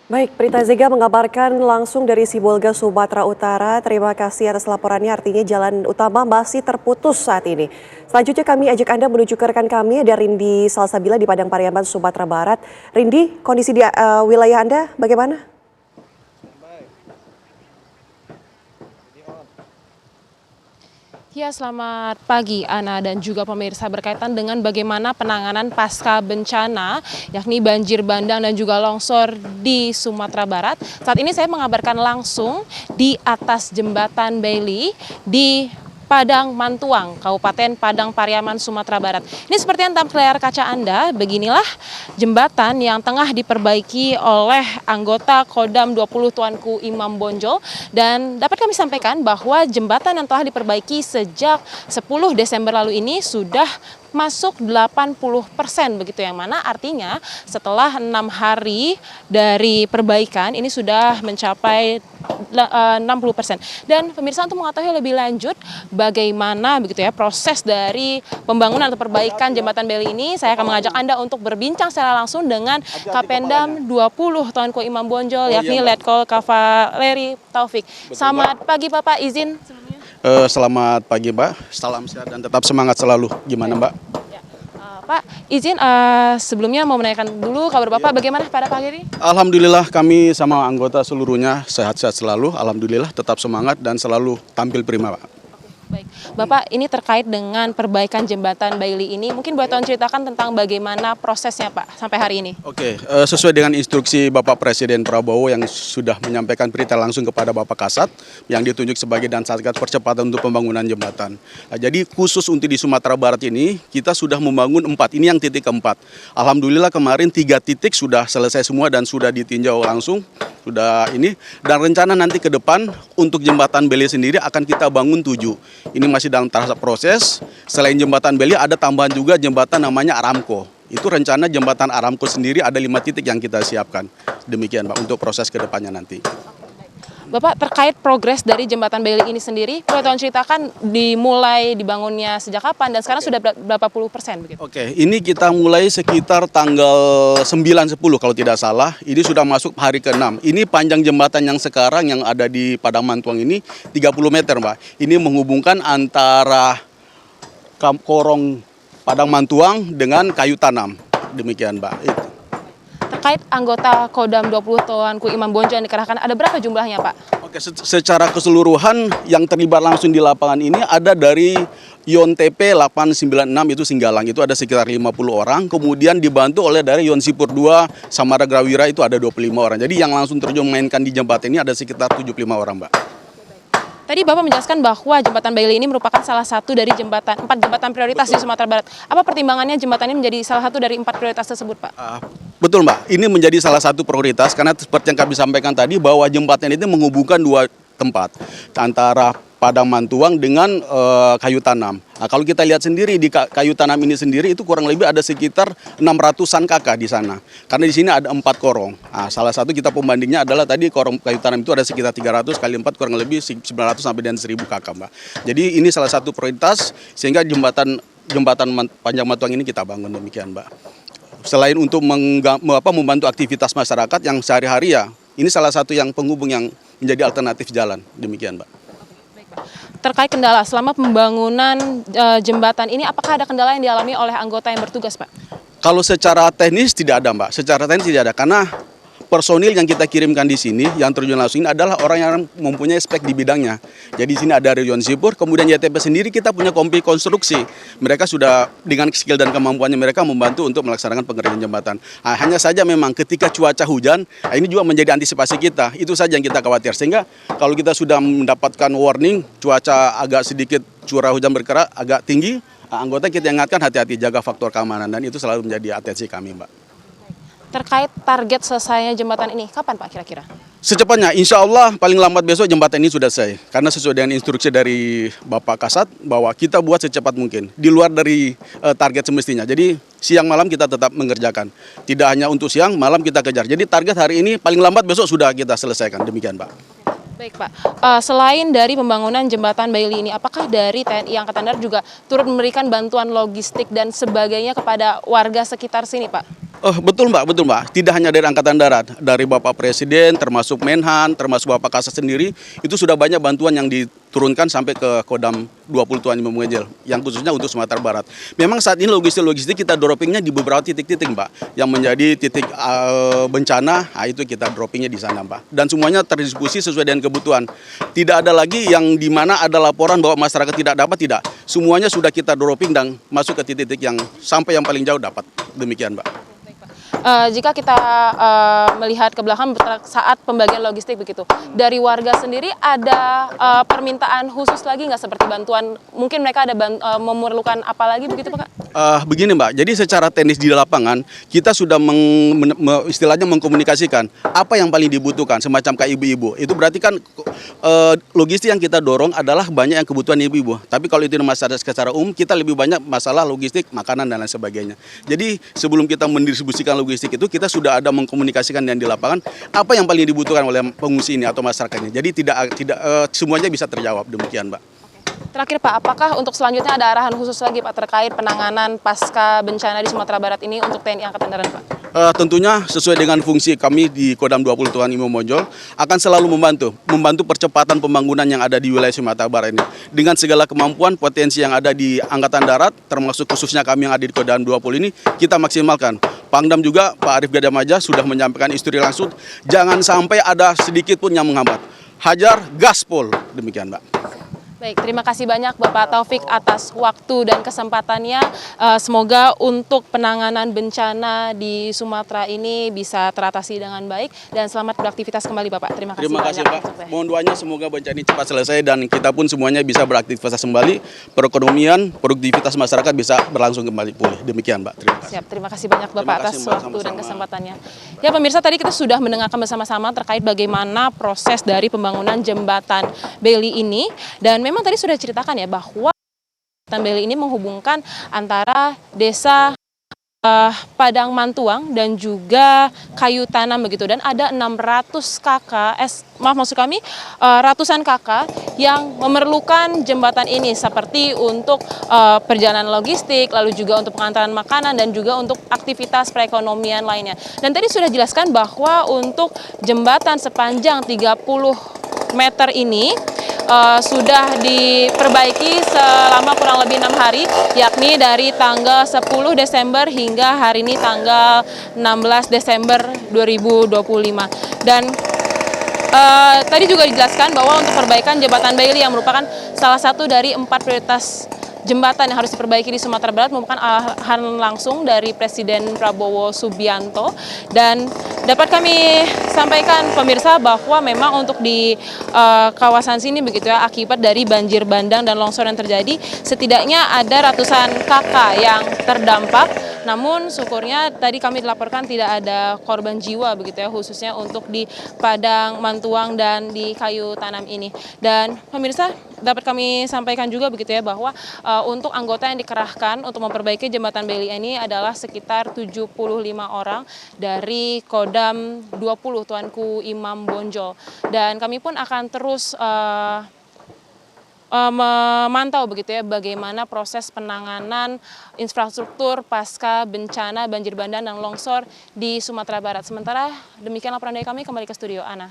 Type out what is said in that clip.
Baik, Prita Zega mengabarkan langsung dari Sibolga, Sumatera Utara. Terima kasih atas laporannya, artinya jalan utama masih terputus saat ini. Selanjutnya kami ajak Anda menuju ke rekan kami, ada Rindi Salsabila di Padang Pariaman, Sumatera Barat. Rindi, kondisi di wilayah Anda bagaimana? Ya, selamat pagi Ana dan juga pemirsa, berkaitan dengan bagaimana penanganan pasca bencana yakni banjir bandang dan juga longsor di Sumatera Barat. Saat ini saya mengabarkan langsung di atas jembatan Bailey di Padang Mantuang, Kabupaten Padang Pariaman, Sumatera Barat. Ini seperti yang tampak layar kaca Anda, beginilah jembatan yang tengah diperbaiki oleh anggota Kodam 20 Tuanku Imam Bonjol. Dan dapat kami sampaikan bahwa jembatan yang telah diperbaiki sejak 10 Desember lalu ini sudah masuk 80%, begitu, yang mana artinya setelah 6 hari dari perbaikan ini sudah mencapai 60%. Dan pemirsa, untuk mengetahui lebih lanjut bagaimana begitu ya proses dari pembangunan atau perbaikan jembatan Bailey ini, saya akan mengajak Anda untuk berbincang secara langsung dengan Kapendam 20 Tuanku Imam Bonjol, yakni Letkol Kavaleri Taufik. Selamat pagi Bapak, izin sebelumnya. Selamat pagi Mbak, salam sehat dan tetap semangat selalu. Gimana Mbak? Ya, Pak, izin sebelumnya mau menanyakan dulu kabar Bapak bagaimana pada pagi ini? Alhamdulillah kami sama anggota seluruhnya sehat-sehat selalu. Alhamdulillah tetap semangat dan selalu tampil prima Pak. Baik, Bapak, ini terkait dengan perbaikan jembatan Bailey ini, mungkin boleh tolong ceritakan tentang bagaimana prosesnya Pak sampai hari ini? Oke, sesuai dengan instruksi Bapak Presiden Prabowo yang sudah menyampaikan perintah langsung kepada Bapak Kasat yang ditunjuk sebagai dan Satgas percepatan untuk pembangunan jembatan. Nah, jadi khusus untuk di Sumatera Barat ini kita sudah membangun 4, ini yang titik keempat. Alhamdulillah kemarin 3 titik sudah selesai semua dan sudah ditinjau langsung. Sudah ini, dan rencana nanti ke depan untuk jembatan Bailey sendiri akan kita bangun 7. Ini masih dalam tahap proses. Selain jembatan Bailey ada tambahan juga jembatan namanya Aramco. Itu rencana jembatan Aramco sendiri ada 5 titik yang kita siapkan. Demikian Pak untuk proses ke depannya nanti. Bapak, terkait progres dari jembatan Bailey ini sendiri, boleh tolong ceritakan dimulai dibangunnya sejak kapan dan sekarang sudah berapa puluh persen begitu? Oke, ini kita mulai sekitar tanggal 9-10 kalau tidak salah. Ini sudah masuk hari ke-6. Ini panjang jembatan yang sekarang yang ada di Padang Mantuang ini 30 meter Mbak. Ini menghubungkan antara Korong Padang Mantuang dengan Kayu Tanam. Demikian Mbak. Terkait anggota Kodam 20 Tuanku Imam Bonjol yang dikerahkan, ada berapa jumlahnya Pak? Oke, secara keseluruhan yang terlibat langsung di lapangan ini ada dari Yon TP 896 itu Singgalang, itu ada sekitar 50 orang. Kemudian dibantu oleh dari Yon Sipur 2 Samara Grawira itu ada 25 orang. Jadi yang langsung terjun mainkan di jembatan ini ada sekitar 75 orang Mbak. Tadi Bapak menjelaskan bahwa jembatan Bailey ini merupakan salah satu dari 4 jembatan prioritas di Sumatera Barat. Apa pertimbangannya jembatan ini menjadi salah satu dari 4 prioritas tersebut Pak? Betul Mbak, ini menjadi salah satu prioritas karena seperti yang kami sampaikan tadi bahwa jembatan itu menghubungkan 2 tempat antara Padang Mantuang dengan Kayu Tanam. Nah, kalau kita lihat sendiri di Kayu Tanam ini sendiri itu kurang lebih ada sekitar 600-an kakak di sana. Karena di sini ada 4 korong. Nah, salah satu kita pembandingnya adalah tadi korong Kayu Tanam itu ada sekitar 300 kali 4 kurang lebih 900 sampai dengan 1000 kakak Mbak. Jadi ini salah satu prioritas sehingga jembatan Panjang Mantuang ini kita bangun demikian Mbak. Selain untuk membantu aktivitas masyarakat yang sehari-hari ya, ini salah satu yang penghubung yang menjadi alternatif jalan demikian Mbak. Terkait kendala selama pembangunan jembatan ini, apakah ada kendala yang dialami oleh anggota yang bertugas Pak? Kalau secara teknis tidak ada Mbak, secara teknis tidak ada karena personil yang kita kirimkan di sini yang terjun langsung ini adalah orang yang mempunyai spek di bidangnya. Jadi di sini ada Yon Sipur, kemudian YTP sendiri kita punya kompi konstruksi. Mereka sudah dengan skill dan kemampuannya mereka membantu untuk melaksanakan pengerjaan jembatan. Nah, hanya saja memang ketika cuaca hujan, ini juga menjadi antisipasi kita. Itu saja yang kita khawatir. Sehingga kalau kita sudah mendapatkan warning cuaca agak sedikit curah hujan bergerak agak tinggi, anggota kita ingatkan hati-hati jaga faktor keamanan dan itu selalu menjadi atensi kami Mbak. Terkait target selesainya jembatan ini, kapan Pak kira-kira? Secepatnya, insya Allah paling lambat besok jembatan ini sudah selesai. Karena sesuai dengan instruksi dari Bapak Kasat bahwa kita buat secepat mungkin. Di luar dari target semestinya. Jadi siang malam kita tetap mengerjakan. Tidak hanya untuk siang, malam kita kejar. Jadi target hari ini paling lambat besok sudah kita selesaikan. Demikian Pak. Baik Pak, selain dari pembangunan jembatan Bailey ini, apakah dari TNI Angkatan Darat juga turut memberikan bantuan logistik dan sebagainya kepada warga sekitar sini Pak? Oh, betul Mbak, betul Mbak. Tidak hanya dari Angkatan Darat, dari Bapak Presiden, termasuk Menhan, termasuk Bapak Kasat sendiri, itu sudah banyak bantuan yang diturunkan sampai ke Kodam 20 Tuan Imam Bonjol, yang khususnya untuk Sumatera Barat. Memang saat ini logistik kita droppingnya di beberapa titik-titik Mbak, yang menjadi titik bencana, itu kita droppingnya di sana Mbak. Dan semuanya terdistribusi sesuai dengan kebutuhan. Tidak ada lagi yang di mana ada laporan bahwa masyarakat tidak dapat, tidak. Semuanya sudah kita dropping dan masuk ke titik-titik yang sampai yang paling jauh dapat. Demikian Mbak. Jika kita melihat ke belakang saat pembagian logistik begitu, dari warga sendiri ada permintaan khusus lagi nggak seperti bantuan? Mungkin mereka ada memerlukan apa lagi begitu Pak? Begini Mbak, jadi secara teknis di lapangan kita sudah istilahnya mengkomunikasikan apa yang paling dibutuhkan, semacam kayak ibu-ibu. Itu berarti kan logistik yang kita dorong adalah banyak yang kebutuhan ibu-ibu. Tapi kalau itu masyarakat secara umum, kita lebih banyak masalah logistik, makanan dan lain sebagainya. Jadi sebelum kita mendistribusikan logistik itu, kita sudah ada mengkomunikasikan yang di lapangan apa yang paling dibutuhkan oleh pengungsi ini atau masyarakatnya. Jadi tidak semuanya bisa terjawab, demikian Mbak. Terakhir Pak, apakah untuk selanjutnya ada arahan khusus lagi Pak terkait penanganan pasca bencana di Sumatera Barat ini untuk TNI Angkatan Darat Pak? Tentunya sesuai dengan fungsi kami di Kodam 20 Tuan Imam Bonjol akan selalu membantu percepatan pembangunan yang ada di wilayah Sumatera Barat ini. Dengan segala kemampuan, potensi yang ada di Angkatan Darat, termasuk khususnya kami yang ada di Kodam 20 ini, kita maksimalkan. Pangdam juga, Pak Arief Gadamaja sudah menyampaikan instruksi langsung, jangan sampai ada sedikit pun yang menghambat. Hajar, gaspol, demikian Mbak. Baik, terima kasih banyak Bapak Taufik atas waktu dan kesempatannya. Semoga untuk penanganan bencana di Sumatera ini bisa teratasi dengan baik dan selamat beraktivitas kembali Bapak. Terima kasih banyak. Pak. Mohon doanya semoga bencana ini cepat selesai dan kita pun semuanya bisa beraktivitas kembali, perekonomian, produktivitas masyarakat bisa berlangsung kembali pulih. Demikian Mbak. Terima kasih. Siap, terima kasih banyak Bapak atas waktu dan kesempatannya. Ya pemirsa, tadi kita sudah mendengarkan bersama-sama terkait bagaimana proses dari pembangunan jembatan Bailey ini, dan memang tadi sudah diceritakan ya bahwa jembatan Bailey ini menghubungkan antara desa Padang Mantuang dan juga Kayu Tanam begitu, dan ada 600 kakak, maksud kami ratusan kakak yang memerlukan jembatan ini seperti untuk perjalanan logistik, lalu juga untuk pengantaran makanan dan juga untuk aktivitas perekonomian lainnya. Dan tadi sudah dijelaskan bahwa untuk jembatan sepanjang 30 meter ini sudah diperbaiki selama kurang lebih 6 hari, yakni dari tanggal 10 Desember hingga hari ini tanggal 16 Desember 2025. Dan tadi juga dijelaskan bahwa untuk perbaikan jembatan Bailey yang merupakan salah satu dari 4 prioritas jembatan yang harus diperbaiki di Sumatera Barat merupakan arahan langsung dari Presiden Prabowo Subianto. Dan dapat kami sampaikan pemirsa bahwa memang untuk di kawasan sini begitu ya, akibat dari banjir bandang dan longsor yang terjadi, setidaknya ada ratusan kakak yang terdampak. Namun syukurnya tadi kami dilaporkan tidak ada korban jiwa begitu ya, khususnya untuk di Padang Mantuang dan di Kayu Tanam ini. Dan pemirsa, dapat kami sampaikan juga begitu ya bahwa untuk anggota yang dikerahkan untuk memperbaiki jembatan Bailey ini adalah sekitar 75 orang dari Kodam 20 Tuanku Imam Bonjol. Dan kami pun akan terus memantau begitu ya bagaimana proses penanganan infrastruktur pasca bencana banjir bandang dan longsor di Sumatera Barat. Sementara demikian laporan dari kami, kembali ke studio Ana.